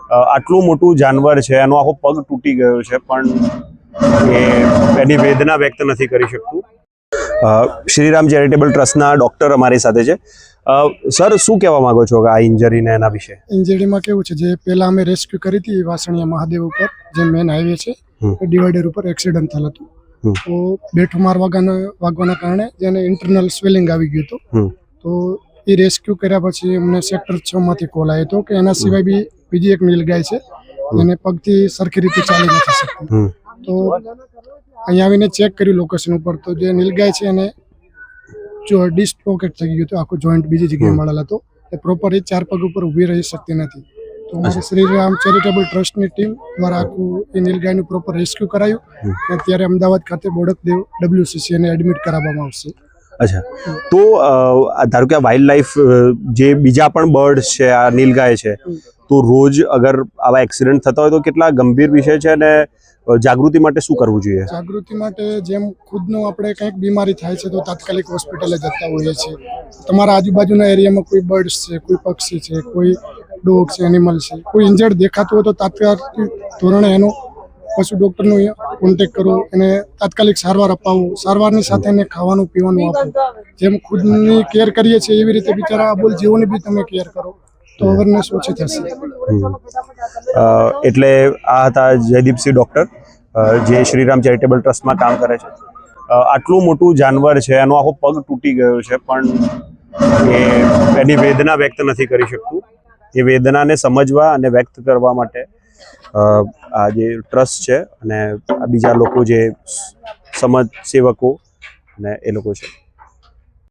આટલું મોટું જાનવર છે, એનો આખો પગ તૂટી ગયો છે, પણ એ એની વેદના વ્યક્ત નથી કરી શકતું. શ્રીરામ ચેરિટેબલ ટ્રસ્ટના ડૉક્ટર અમારી સાથે છે. સર, શું કહેવા માંગો છો કે આ ઇન્જરીને એના વિશે? ઇન્જરીમાં કેવું છે, જે પહેલાં અમે રેસ્ક્યુ કરી હતી વાસણિયા મહાદેવ ઉપર, જે મેન હાઈવે છે, ડિવાઈડર ઉપર એક્સિડન્ટ થયેલ હતું. તો બેઠું માર વાગવાના કારણે જેને ઇન્ટરનલ સ્વેલિંગ આવી ગયું હતું. તો એ રેસ્ક્યુ કર્યા પછી અમને સેક્ટર 6 માંથી કોલ આવ્યો હતો કે એના સિવાય બી બીજી એક નીલગાય છે, એને પગથી સરખી રીતે ચાલી નથી શકતી. તો અહીંયા આવીને ચેક કર્યું લોકેશન ઉપર, તો જે નીલગાય છે એને જો ડિસ્લોકેટ થઈ ગયું હતું, આખું જોઈન્ટ બીજી જગ્યાએ મળેલ હતો. એ પ્રોપર એ 4 પગ ઉપર ઊભી રહી શકતી નથી. તો અમારી શ્રીરામ ચેરિટેબલ ટ્રસ્ટની ટીમ દ્વારા આખું એ નીલગાયનું પ્રોપર રેસ્ક્યુ કરાયું. અત્યારે અમદાવાદ ખાતે બોડકદેવ WCC એને એડમિટ કરાવવામાં આવશે. અચ્છા, તો ધારો કે આ વાઇલ્ડ લાઈફ જે બીજા પણ બર્ડ્સ છે, આ નીલગાય છે, તો રોજ અગર આવા એક્સિડન્ટ થતા હોય તો કેટલા ગંભીર વિષય છે, અને જાગૃતિ માટે શું કરવું જોઈએ? જાગૃતિ માટે જેમ ખુદનું આપણે કંઈક બીમારી થાય છે તો તાત્કાલિક હોસ્પિટલે જતા હોઈએ છીએ. તમારા આજુબાજુના એરિયામાં કોઈ બર્ડ્સ છે, કોઈ પક્ષી છે, કોઈ ડોગ છે, એનિમલ છે, કોઈ ઇન્જર્ડ દેખાતું હોય તો તાત્કાલિક ધોરણે એનો પશુ ડૉક્ટરનો કોન્ટેક્ટ કરવો, એને તાત્કાલિક સારવાર અપાવવું, સારવારની સાથે એને ખાવાનું પીવાનું આપવું. જેમ ખુદની કેર કરીએ છીએ એવી રીતે બિચારા અબોલ જીવોની બી તમે કેર કરો તો અવેરનેસ ઓછી થશે. એટલે આ હતા જયદીપસિંહ ડૉક્ટર, જે શ્રીરામ ચેરિટેબલ ટ્રસ્ટમાં કામ કરે છે. આટલું મોટું જાનવર છે, એનો આખો પગ તૂટી ગયો છે, પણ એ એની વેદના વ્યક્ત નથી કરી શકતું. એ વેદનાને સમજવા અને વ્યક્ત કરવા માટે આ જે ટ્રસ્ટ છે અને આ બીજા લોકો જે સમાજ સેવકો અને એ લોકો છે.